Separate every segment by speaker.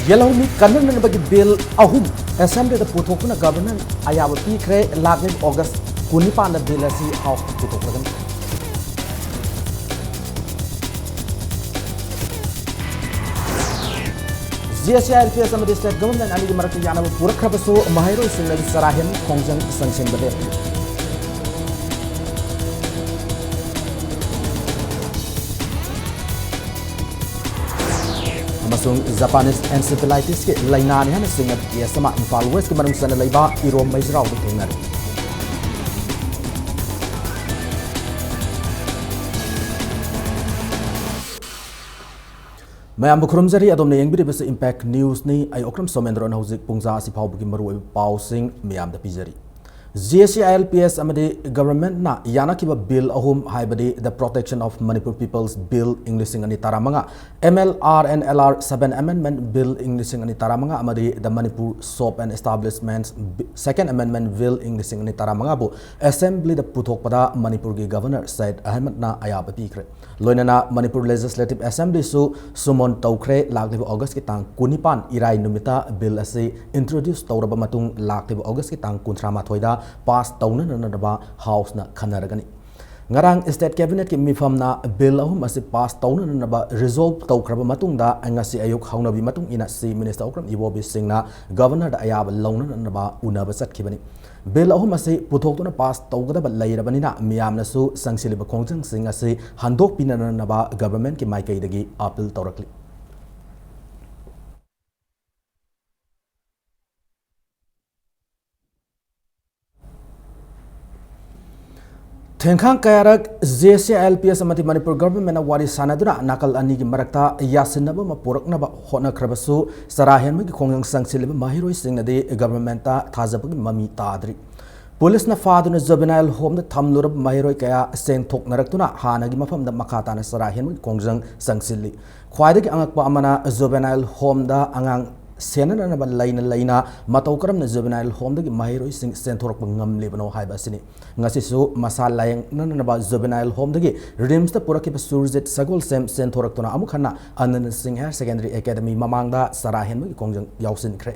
Speaker 1: Yellow meat canon bagi bill ahum assembly the putokuna government ayaw pikre lagin August kunipan the bill si house putokan GSILPS amadi state government ani marak yana pura khabasu mahiro sinna sarahin khongjang sanction bade Japanese encephalitis ke laina ni hana singa yasama Imphal West ke manung sana laiba irom mai zrau thengnar mayam bukhurumjari adom ne yengbiri bese impact news ni ai okram somendron hauzik pungja si phau bugi maru pau sing mayam da pijari GSILPS amadi government na yana kiba bill ahum haibadi the protection of Manipur people's bill English ani taramanga MLR and LR 7 amendment bill English ani taramanga amadi the Manipur soap and establishments second amendment bill English ani taramanga bu assembly the puthok pada Manipur gi governor Said Ahmed na ayab pikre loinana Manipur legislative assembly su sumon tawkre lagliba August ki tang kunipan irai numita bill ase introduce tawraba matung lagliba August ki tang kuntrama thoida pass tawna nanaba house na khanaragani ngarang state cabinet ki mifam na bill ahum ase pass tawna nanaba resolve tawkraba matungda angasi ayuk haunabi matung ina si minister okram ibobi singna governor da ayab lawna nanaba unaba satkibani bill ahum ase puthokuna pass tawgada lairabani na miyamna su sangsiliba khongjang sing ase handok pinanaba government ki maikai dagi appeal tawrakli Tengkhang kayarak GSILPS amati Manipur government na wari sanaduna nakal ani gi marakta yasinaba mapuraknaba hona khrabasu sarahen magi khongyang sangsileba mahiroi singna de government ta thajabagi mami tadri police na faduna juvenile home na thamlurab mahiroi kaya seng thok naraktuna hanagi mafam da makata na sarahen magi khongjang sangsilli khwaidagi angakpa amana juvenile home da angang senana na laina matawkaram na juvenile home dagi mahiroi sing senthorok ngam lebano haiba sini ngasi su masal layang na ba juvenile home dagi rims ta puraki ba surjet sagol sem senthorak tona amukhana anan sing higher secondary academy mamangda sarahen magi kongjang yausin kre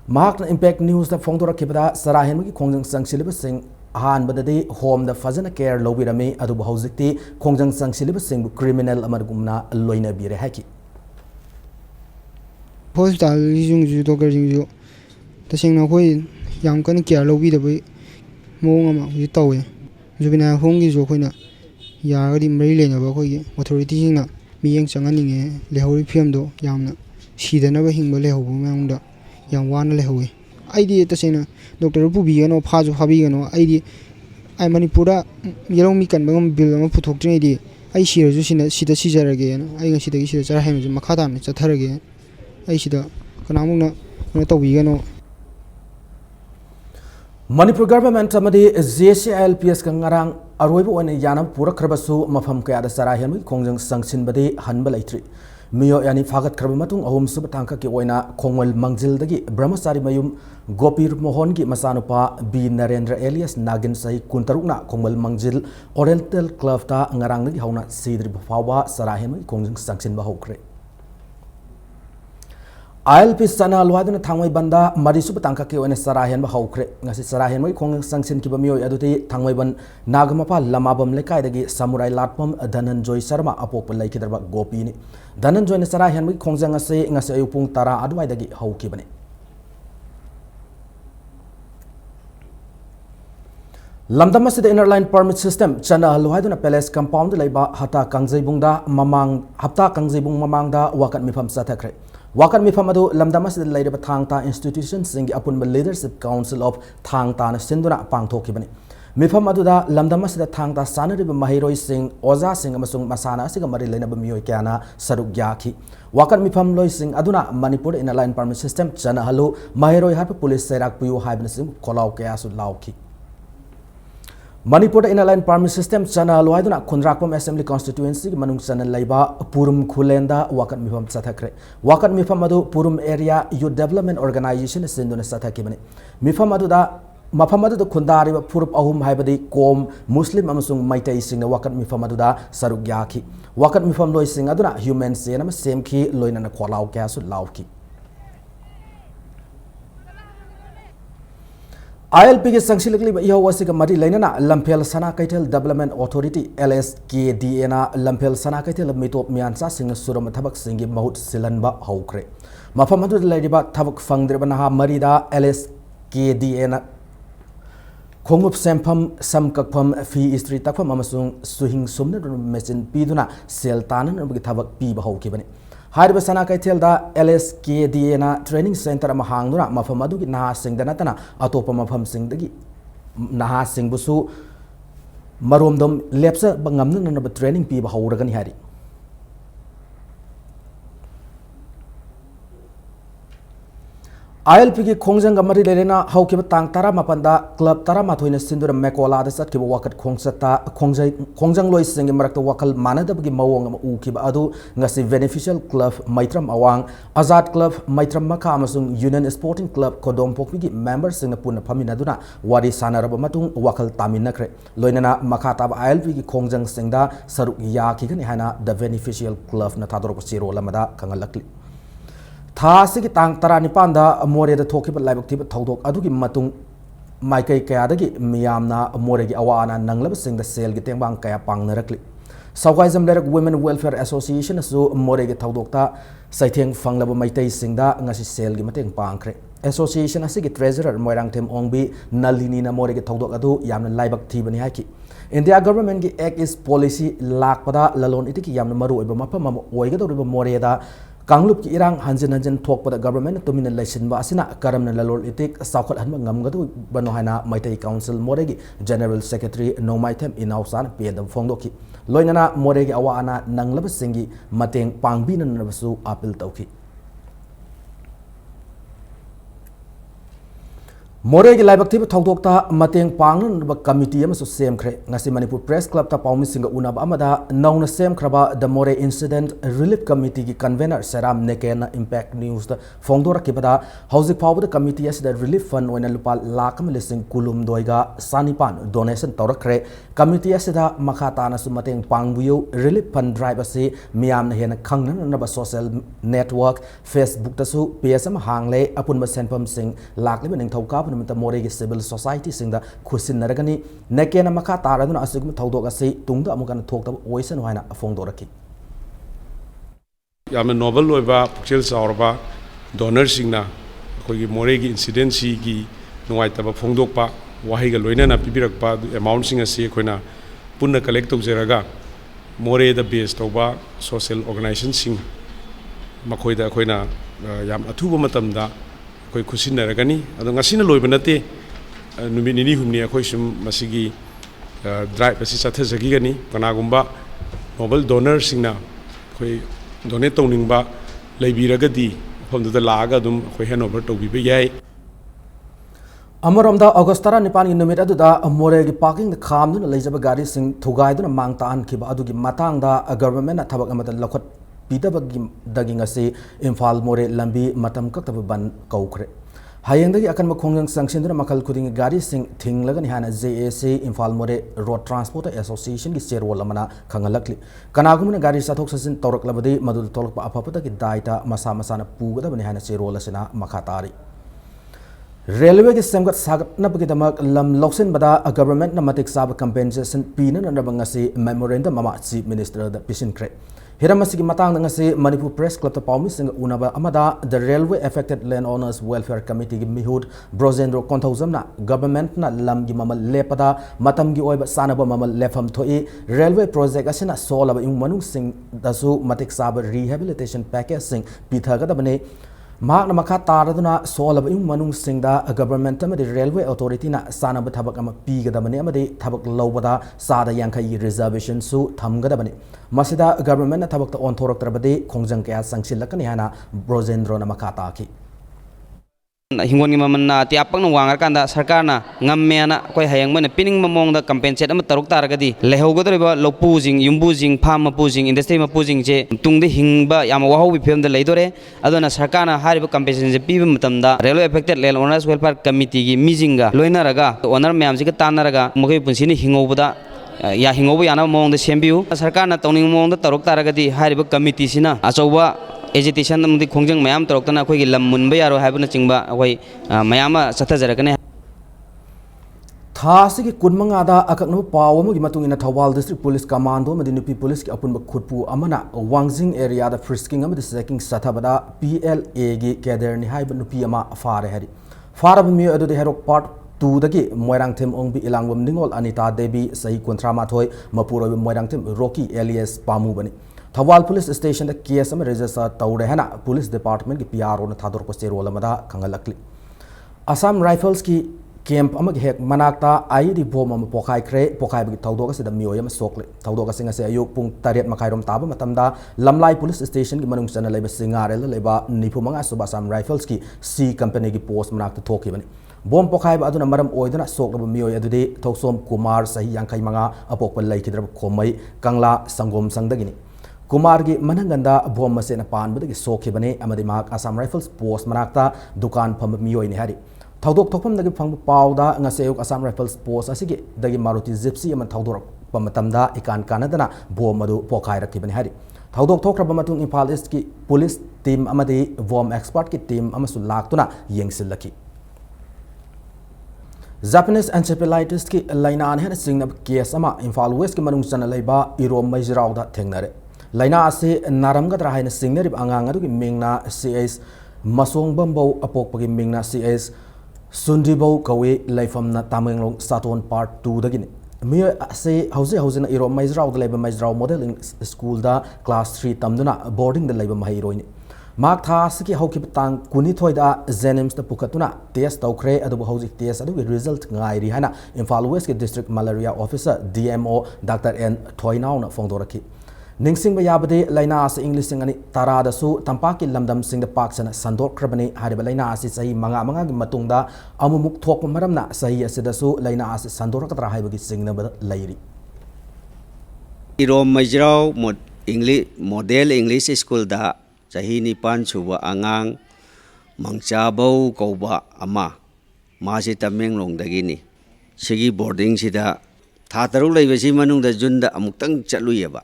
Speaker 1: mark na impact news da phongdora kibada sarahen magi kongjang sangsileba sing ahan badade home da fazana care lobirami adu bahuzikti kongjang sangsileba sing criminal amargumna loina bire haki
Speaker 2: hospital jung ju doctor jung ju tasingna khoi yam kan care lobi da bai mong ama ji tawe jubina hong gi jo khoina ya gadi mari le na ba khoi authority jing na mi yeng changani nge lehori fiam do yamna sidana ba hingba lehobu mang da yam wana lehowi ai di tasingna doctor bu bi gano pha ju phabi gano ai di ai manipura yerong mi kan bangam bill ma puthok tri di ai sir ju sida sijarage ai nga sida gi sida chara haim ju makha dam chatharage ai sida kanamuna na tawigano
Speaker 1: Manipur government amadi GSILPS ka ngarang aroibu ane yanam pura khrabasu mafam kaya da sarahen khongjang sangsin bade hanba laitri miyo yani fagat khraba matung ahum sub tangka ki oina khongwal mangjil dagi brahmachari mayum Gopir Mohan ki masanupa B Narendra alias Nagin Sai kuntarukna khongwal mangjil Oriental Club ta ngarang dagi hauna sidri bafawa sarahen khongjang sangsin ba hokre ILP sana luaduna thangwai banda marisu batangka ke one sarahen ba haukre ngasi sarahen moi khong sangsin ki bamioi aduti thangwai ban nagamapa lamabam lekai dagi samurai latpam Dhananjoy Sharma apok lai kidarba gopi ni Dhananjoy ne sarahen moi khongjang ase ngasi ayupung tara aduai dagi hauki bane Lamdam asida inner line permit system chana luhaiduna palace compound laiba hata kangjibungda mamang hapta kangjibung mamangda wakat mifam sathakre Wakan mifam adu lamdam asida lairaba thangta institution singi apunba leadership council of thangta na sinduna pangthokibani mifam adu da lamdam asida thangta sanariba mahiroi sing oza sing amasung masana asiga mari lainaba mioi kyana saruk yaki wakan mifam loi sing aduna Manipur inner line permit system chana halu mahiroi harpa police sairak puyu haibna sing kolau kaya su lauki Manipur inner line permit system chana loiduna Khundrakpam assembly constituency manung chana laiba Purum Khulenda wakat mifam sathakre wakat mifam adu Purum area youth development organization sinduna sathakibani mifam adu da mafam adu khundari Purup ahum haibadi kom muslim amasung maitai singna wakat mifam adu da saruk yaki wakat mifam loi sing aduna human senama semki loinana kholau kya su lauki ILP के संक्षिप्त यह वैसे का मरी लेना लंफेल सना Kaithal development authority LSKDA ना लंफेल सना कैथल मिटोप मियानसा सिंह सुरम थबक सिंह बहुत सिलनबा हौक्रे मफम अदु लेरिबा थबक फंगद्रबा नहा मरीदा LSKDA ना खोंगुप सेमफम समककफम फी स्त्री तकफम अमसुंग सुहिंग सुमन मेचिन पीदुना सेल तानन बगी थबक पीबा हौकिबने हारिबा सना कैथेलदा LSKDA ना ट्रेनिंग सेंटर अमा हांगदुना मफम अदुगी नहा सिंगदा नतना अतोप मफम सिंगदगी नहा सिंगबुसु मरोमदम लेप्सा बंगमन नब ट्रेनिंग पीबा हौरगनी हारि ILP की खोंजंग मरी लेना हौकिब तांग तारा मपंदा क्लब तारा माथोइना सिंदुर मेकोला द सतकिब वकत खोंगसता खोंजंग लोइ सिंग मरक्त वकल मानदबगी मवोंग अमा उकिब अदु ngasi beneficial club maitram awang azad club maitram makha amasung union sporting club kodong pokpi gi members sing pun phamina duna wari sanaraba matung wakal taminakre loinana makha tab ILP की खोंजंग सिंगदा saruk ya ki gani hana the beneficial club na thador ko siro lamada kangalakli थासी की तांग तरा निपांदा मोरे the थोकिब लाइबक थिब थौदोक अदुगी मतुंग माइकै कयादगी मियामना मोरे की अवाना नंगलब सिंग the cell की तेंबांग कया पांगनरकली सौगाइजम लेरक women welfare association सु मोरे की थौदोकता सैथेंग फंगलब Meitei सिंगदा ngasi cell की मतेंग पांगख्रे association असि की ट्रेजरर मोइरांगथेम ओंगबी नलिनी ना मोरे की थौदोक अदु यामना लाइबक थिबनि हाकी इंडिया गवर्नमेंट की एक्ट इज पॉलिसी लाकपदा ललोन इतिकी यामना मरु ओइबा मफम म ओइगदोरिबा मोरेदा कांगलुप की इरांग हंजन हंजन थोकपद गवर्नमेंट तुमिन लैसिनबा असिना Karman ललोल इतिक साखत हनब ngamgadu bano haina maitai council moregi general secretary nomaitham inausan pedam phongdoki loinana moregi awa ana nanglaba singi mateng pangbina nabasu appeal tauki मोरेगी लाइबक थिब थौदोकता मतेंग पांगन कमिटी अमसु सेमख्रे ngasi Manipur Press Club ta paumi singa unab amada nauna semkhraba the more incident relief committee ki convener Saram Nekena impact news da phongdora kibada housing power the committee as the relief fund oina lupa lakam lising kulum doiga sanipan donation torakre committee as da makhata na su mateng pangbuyo relief fund drive ase miam na hena khangna na ba social network Facebook ta su PSM hangle apunba senpam sing lakli ning thauka नमता मोरेगी civil society सिंगदा खुसिन नरगनी नेकेना मखा तारदुना असुगम थौदोक असि तुंगदा अमुकन थोकतब ओइसन होइना फोंगदोरकी
Speaker 3: यामन नोबल ओइबा पुक्सेल सावरबा डोनर सिंगना अखोगी मोरेगी इंसिडेंसी की नुवाइतबा फोंगदोकपा वाहिगा लोइनाना पिबिरकपा अमाउंट सिंग असि अखोइना पुन्ना कलेक्ट तौजरगा मोरे द बेस तौबा सोशल ऑर्गेनाइजेशन सिंग मखोइदा अखोइना याम अथुबा मतमदा कोई खुशी नरगनी अदो ngasina loiba nate numi nini humni akhoi sum masigi drive asi satha jagi gani kanagumba noble donor singna khoi donate tawningba leibiragadi phomda laaga dum khoi handover tawbiba yai
Speaker 1: अमरमदा अगस्तरा निपानी नुमित अदुदा मोरेगी parking द खामदुना लेजबा गाड़ी सिंग थुगाइदुना मांगता अनखिबा अदुगी मातांगदा गवर्नमेंट ना थबक अमदा लखत पीदबगी दगिंग असे इम्फाल मोरे लंबी मतम कक्तब बन कौखरे Hayengdagi akan makhongjang sangsinduna makal khuding gari sing thinglagani hana JAC Imphal More Road Transport Association gi chairwal amana khangalakli kanagumna gari sathok sasin tawraklabadi madu tolakpa apapata gi daita masa masana pugadabani hana chairwal asina makhatari Railway ki semgat sagat na pagitamak lam loksin bada a government na matik sab compensation pina na nabangasi memorandum mama chief minister da pisin kre hiramasi ki matang ngasi Manipur Press Club ta pawmi sing unaba amada the railway affected landowners welfare committee gi mihud brozendro konthozam na government na lam gi mamal lepada matam gi oiba sanaba mamal lefam thoi railway project asina solaba ing manung sing dasu matik sab rehabilitation package sing pithaga da bane Mak na makha taraduna solab ing manung singda government amadi railway authority na sanaba thabak ama pigadabani amadi thabak lawbada sada yankai reservation su thamgadabani masida government na thabak ta on thorak khongjang kya sangsilakani hana brozendro na makha taki
Speaker 4: Hingon mamana ti apang no wangar kanda sarkar na ngammena koi hayang mana pining mamong da compensate ama taruk taragadi lehogodreba lopujing yumbujing pham mapujing industry mapujing je tungde hingba yama waho biphem da leidore adona sarkar na hariba compensation je piba matamda railway affected landowners welfare committee gi mijinga loina raga owner mayam ji ka tanaraga mogai punsini hingobda ya hingobu yana mong da sembiu sarkar na tawning mong da taruk taragadi hariba committee sina achowa agitation namdi khongjang mayam tarokna akhoi gi lam munba yaro haibna chingba akhoi mayama sathajarakane
Speaker 1: Thasi ki kunmanga da akakna pawam gi matung ina Thawal district police commando Manipuri police ki apunba khutpu amana Wangjing area da frisking amadi checking sathabada PLA gi kader ni haiba nupi ama fare hari farab mi adu de herok part 2 dagi moirang them ongbi ilangwam ningol Anita Devi sahi kontrama thoi mapuro moirang them Rocky alias Pamu bani Thawal police station da case am register tawre hana police department ki PRO na thador ko serol amada khangalakli Assam Rifles ki camp amag hek manakta aidi bom am pokai kre pokai bi thawdok se da miyoy am sokle thawdok singa se ayuk pung 8 makairom taba matamda lamlai police station ki manung chana leba singare la leba nipumanga suba Assam Rifles ki C company ki post manakta thoki bani bom pokai ba aduna maram oidana soklaba miyoy adude thoksom Kumar sahi yankai manga apok pa laikidra khomai kangla sangom sangdagini Kumar gi mananganda bom masena pan budagi sokhibane amadi mak Assam Rifles post manakta dukan pham miyoy ni hari thawdok thokpam dagi phang pawda ngaseyuk Assam Rifles post asigi dagi Maruti Gypsy aman thawdok pamatamda ikan kanadana bom adu pokai rakibani hari thawdok thokraba matung Imphal East ki police team amadi bom expert ki team amasu laktuna yengsilaki Japanese encephalitis ki laina an hena singnab case ama Imphal West ki manung chana leiba Irom Maijrau da thengnare Laina ase naramgadra haina singnarib angang adugi mingna CS Masong Bambau apokpagi mingna CS Sundibau kawe laifamna Tamenglong Saton part 2 dagini mi ase hauze na iro Maijrau da laiba Maijrau modeling school da class 3 tamduna boarding da laiba mahiroini mak tha siki hauki tang kuni thoida Jenims da pukatuna test tawkre adu hauji test adu result ngairi hana Imphal West ki district malaria officer DMO Dr N Thoinau na fongdoraki Ningsing bayabade laina as English singani tarada su tampaki lamdam sing the parks and sandor krabani hariba laina as sahi manga gi matungda amumuk thok maramna sahi asida su laina as sandor katra haibagi singna lairi
Speaker 5: Irom Maijrau English model English school da sahi ni pan suba angang mangchabau kauba ama masi Tamenglong dagini sigi boarding sida thataru laibasi manung da junda amuktang chaluyeba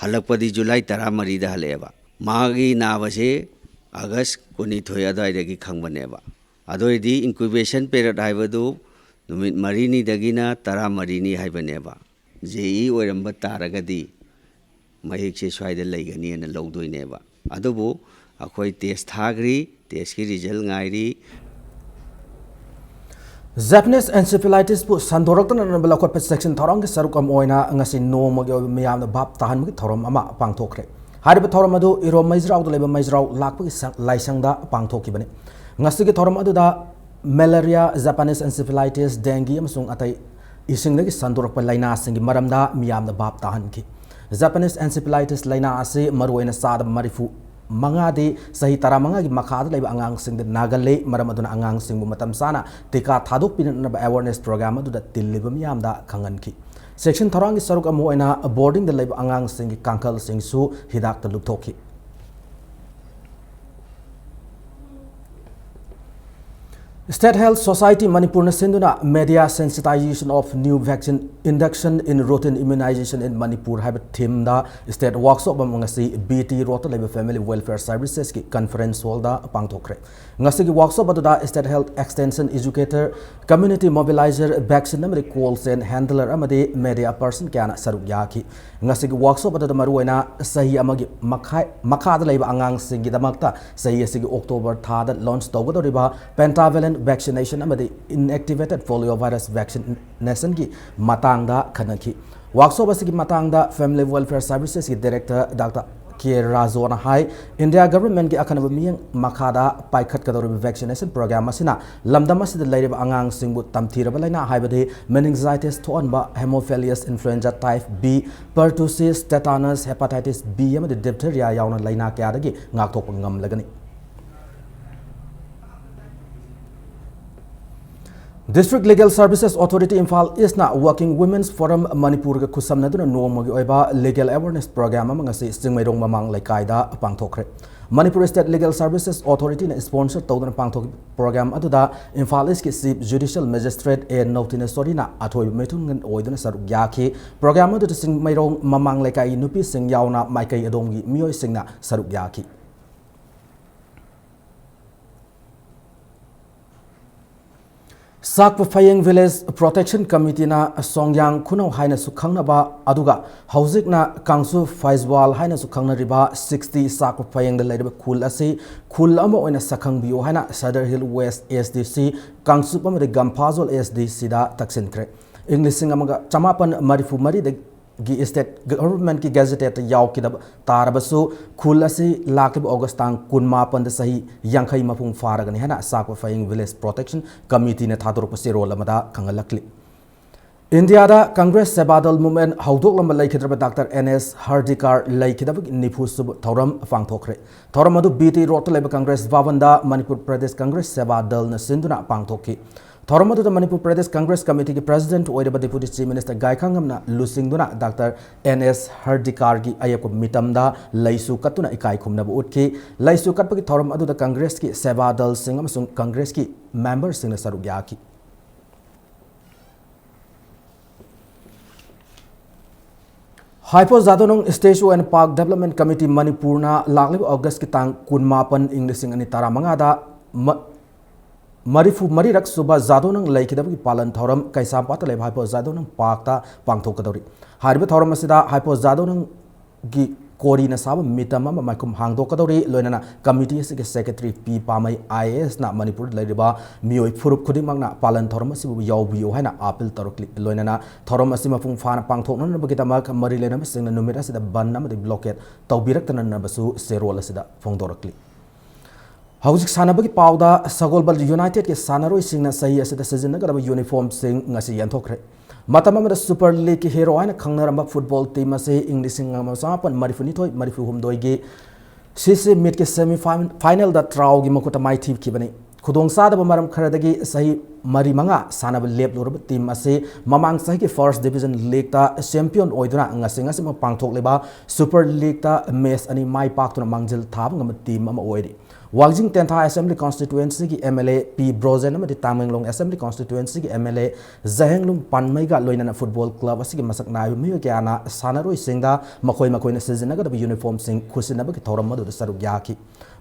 Speaker 5: halakpadi July 13 da haleba magi nabase August 12 adai khangbaneba adoidi incubation period haibadu numit marini dagina 13 ni haibaneba JE oiramba taragadi mahikse swaida laigani na lawdoineba adubu akhoi test thagri test ki result ngairi
Speaker 1: Japanese encephalitis pu sandoraktan na bela khot section thorong ki sarukam oina ngasi noma ge miyam bab tahan mu thorom ama pangthokre hariba thorom adu Irom Maijrau da leba Maijrau lakpa ki laisangda pangthoki bane ngasi ki thorom adu da malaria Japanese encephalitis dengue amsung atai ising gi sandorak pa laina sing gi maramda miyam da bab tahan ki Japanese encephalitis laina ase maruina sad marifu mangade sahi taramanga gi makhad laiba angang sing de nagale maram aduna angang sing bu matam sana tika thaduk pin na awareness program adu da tillibam yam da khangan ki section tharang gi saruk amu aina boarding de laiba angang sing gi kankal sing su hidak ta lupthoki State Health Society Manipur na sinduna media sensitization of new vaccine induction in routine immunization in Manipur have theme da state workshop ngasi BT Rota Labor Family Welfare Services ki conference hall da pangthokre ngasi ki workshop da state health extension educator community mobilizer vaccine namri call sen handler amade media person kana saruk yaki ngasi ki workshop da maruina sahi amagi makha da laiba angang singi damakta sahi asigi October tha da launch tawgadoriba pentavalent vaccination amadi inactivated polio virus vaccination ki matangda khanaki workshop asigi matangda family welfare services ki director Dr. K. Razona Hai India government ki akanaba miyang makada paikhat kadori vaccination program asina lamdam asida lairib angang singbu tamthiraba laina haibadi meningitis thonba hemophilus influenza type B pertussis tetanus hepatitis B amadi diphtheria yauna laina kyadagi ngakthok ngam lagani District Legal Services Authority Imphal is na Working Women's Forum Manipur ga khusam naduna nomagi oiba legal awareness program amangasi singmairong mamang laikai da pangthokre Manipur State Legal Services Authority na sponsor tawdana pangthok program aduda Imphal is ki Chief Judicial Magistrate A Nautina Sorina athoi methungan oiduna saruk yaki program adu singmairong mamang laikai nupi sing yauna maikai adongi mioi singna saruk yaki Sakpa Fayeng Village Protection Committee na Songyang Kunau haina sukhangna ba aduga hauzik na Kangsu Faizwal haina sukhangna riba 60 Sakpa Fayeng da laiba khul ase khul ama oina sakhang bio haina Sadar Hill West SDC Kangsu pamade Gampazol SDC da taksin kre English amaga chamapan marifu mari de gi state government ki gazette yaw ki tarabasu khul ase lakib August tang kunma pan da sahi yankhai mapung faragani hana Sakpa Fayeng Village Protection Committee na thadorok pase role amada khangalakli India da Congress Sebadal Movement haudok lamba laikhidraba Dr. NS Hardikar laikhidaba nifu sub thoram pangthokre thoram adu BT Rota Labor Congress Bhavanda Manipur Pradesh Congress Sebadal na sinduna pangthokki Thoramadu Manipur Pradesh Congress Committee ki President Oidaba Deputy Chief Minister Gaikhangamna Lusingduna Dr. NS Hardikar ki ayako mitamda laisu katuna ikai khumnabu utki laisu katpaki thoram adu da Congress ki Seva Dal Singh amasung Congress ki members singna saruk yaki Hypo Zadonong Statue and Park Development Committee Manipur na laklib August ki tang kunmapan Englishing ani taramanga da Marifu Marirak Suba Zadonang Laikidab Palan Thoram Kaisapata Lab Hypo Zadonang Parkta Pangtokadori. Harba Thoram Asida Hypo Zadonang Gi Kori Nasaba Mitama Makum Hangdokadori Loinana Committee Secretary P. Pamai IS na Manipur Ladiba Mio Furup Kudimangna Palan Thormasibu Yawu Hana Apple Torokli Loinana Thormasima Fung Fana Pangtokna Bagitamak Marilena Sing the Numeras the Banam the blockade Taubirakana Nabasu Serola Sida Fongdorokli. Hauzik sanabagi pauda Sagolbal United ke sanaroi singna sahi asida sizinnagadaba uniform sing ngasi yanthokre matamamada Super League hero aina khangnaramba football team ase Englishing amasapan marifuni marifu humdoi ge sisi mid ke semi final da traw gi makuta mai thip kibani khudong sadaba maram kharadagi sahi mari manga sanaba lep lorba team ase mamang sahi ke first division league ta champion oiduna ngasi ma pangthok leba Super League ta match ani mai paktuna mangjil thab ngam team ama oidi Waljing Tentha Assembly Constituency ki MLA P. Brozen amadi Tamenglong Assembly Constituency ki MLA Zahenglum Panmaiga Loinana Football Club asigi masak nayu miyo kyana sanaroi singda makoi na sizinaga da uniform sing khusinaba ki thoram madu saruk yaki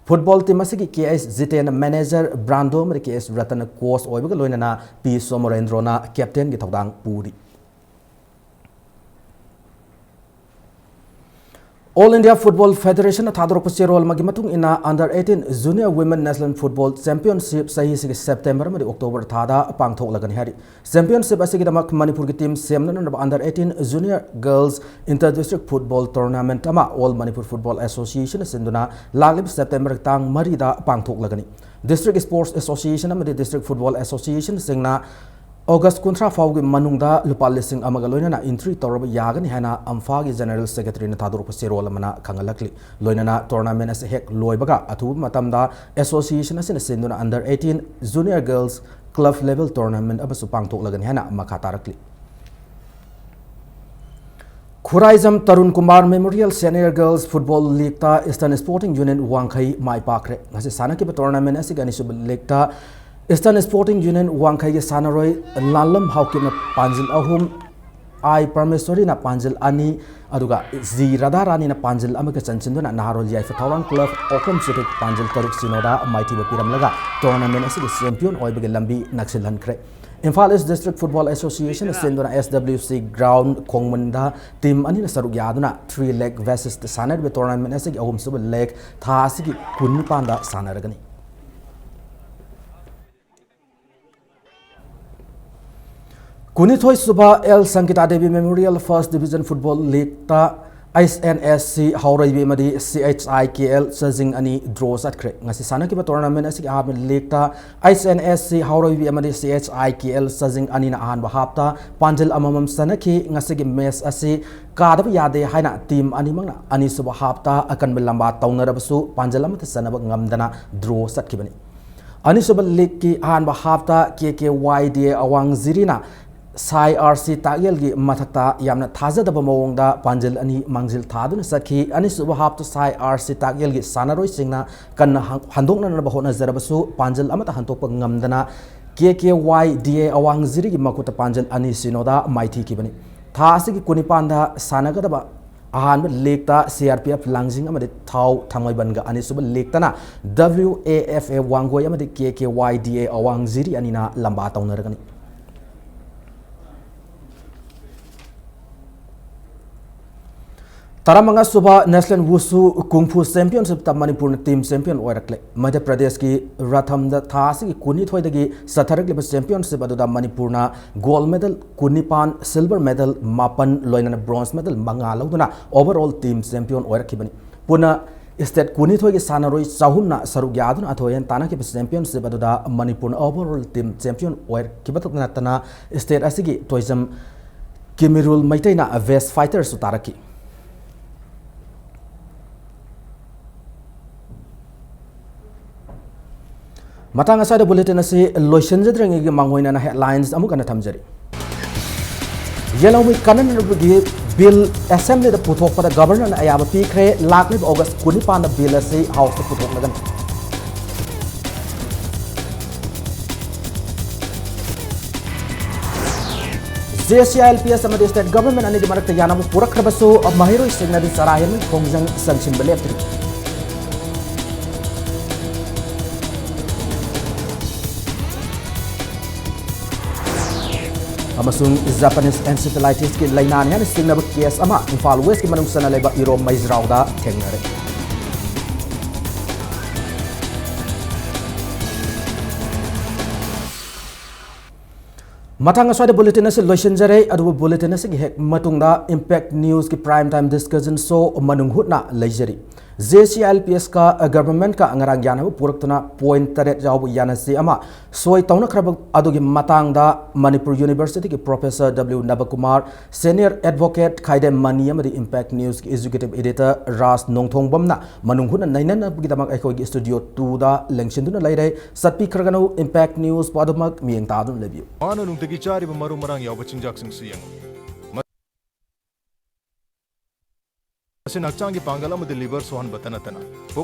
Speaker 1: Football team asigi KS Ziten manager Brando amadi KS Ratan coach oibaga loinana P. Somorendrona captain ki thodang puri All India Football Federation na thadorok pasirol magimatung ina under 18 Junior Women National Football Championship sahi sig September mari October thada pangthok lagani hari Championship asigi damak Manipur ki team semna na under 18 Junior Girls Inter-District Football Tournament ama All Manipur Football Association sinduna laglib September tang mari da pangthok lagani District Sports Association amadi District Football Association singna August Kuntra Faugi Manungda Lupalising Amagaloina entry Torab Yagan Hana Amfagi General Secretary Natador Serolamana Kangalakli Loinana tournament as a heck Loibaga Atu Matamda Association as in a Sinduna under 18 Junior Girls Club Level Tournament of Supangto Lagan Hana Makatarakli Khuraizam Tarun Kumar Memorial Senior Girls Football League ta Eastern Sporting Union Wangkai Mai Pakre as a Sanaki tournament as a Ganishub League ta Eastern Sporting Union Wangkai ge sanaroi lalam haukina panjil ahum I Parmesori na panjil ani aduga Z Radharani na panjil amaga chanchindu na Naharol Yai Fatauran Club Okom Chitik panjil taruk sinoda mighty bapiramlaga tournament asi champion oibage lambi naksil hankre. Imphal East District Football Association senduna SWC ground Kongmanda team ani na saruk yaduna 3-leg versus the sanad be tournament asi ahum sub leg tha asi ki kunni panda sanaragani. Kunithoi Suba El Sankita Devi Memorial First Division Football League ta ISNSC Haurai Madi CHIKL Sazing Ani draws at Craig. Ngasi sana kiba tournament asik ahab league ta ISNSC Haurai Madi CHIKL Sazing Ani na ahan bahapta panjil amamam sana ki ngasi gi mes asi kadab yade haina team ani mangna ani suba hapta akan belamba taunarabasu panjil amat sana ngamdana draw sat kibani. Ani suba league ki ahan bahapta KKYD awang zirina Sai RC Tagyal gi mathakta yamna thajadaba mawongda panjil ani mangjil thaduna sakhi ani suba haptu Sai RC Tagyal gi sanaroi singna kan handokna na bahona zarabasu panjil amata hantokpa ngamdana KKYDA awang ziri gi makuta panjil ani sinoda mighty kibani thasi gi kunipanda sanagadaba ahan lekta CRPF langjing amade thau thamai banga ani suba lektana WAFA wangoi amade KKYDA awang ziri ani na lamba taunaragani. Taramanga Suba National Wushu Kung Fu Championship ta Manipur team champion oirakle Madhya Pradesh ki Ratham da thasi ki kuni thoidagi satharak level championship aduda Manipur na gold medal kunipan silver medal mapan loinana bronze medal manga lauduna overall team champion oirakibani puna state kuni thoigi sanaroi chahumna saruk yaduna athoyen tana ki championship aduda Manipur overall team champion oirakibatna tana state asigi toisam Kimirul Maitaina West Fighters utaraki Matang aside bulletin asi loisenjadrengi gi manghoina na headlines amukana thamjari. Yellow week kanan gi bill assembly da puthok pada governor na ayaba pikre lakni August 15 na bill asi house da puthok lagan. JCILPS amadi state government ani di marakta yana purakrabasu mahiro signal di sarahin kongjang sanchim beleptri. Amasung Japanese encephalitis ki lainani han singnaba case ama Imphal West ki manung sana leba iro maizrau da thengnare. Matang aswada bulletin ase loisenjare adu bulletin ase hek matungda impact news ki prime time discussion show manung hutna leijari. JCILPS ka government ka angarang yana puraktuna point taret jawbu yana si ama soi tauna khrab adugi matang da Manipur University ki Professor W Nabakumar senior advocate khaide mani amadi impact news ki executive editor Ras Nongthong Bamna manung huna nainan gidamak akhoi gi studio 2 da lengsinduna laire satpi khraganu impact news padumak mieng tadun lebiu
Speaker 6: Manu nung tegi chari maru marang yaw bachingjak sing siyang Asin akchang ki pangala mu deliver sohan batana tana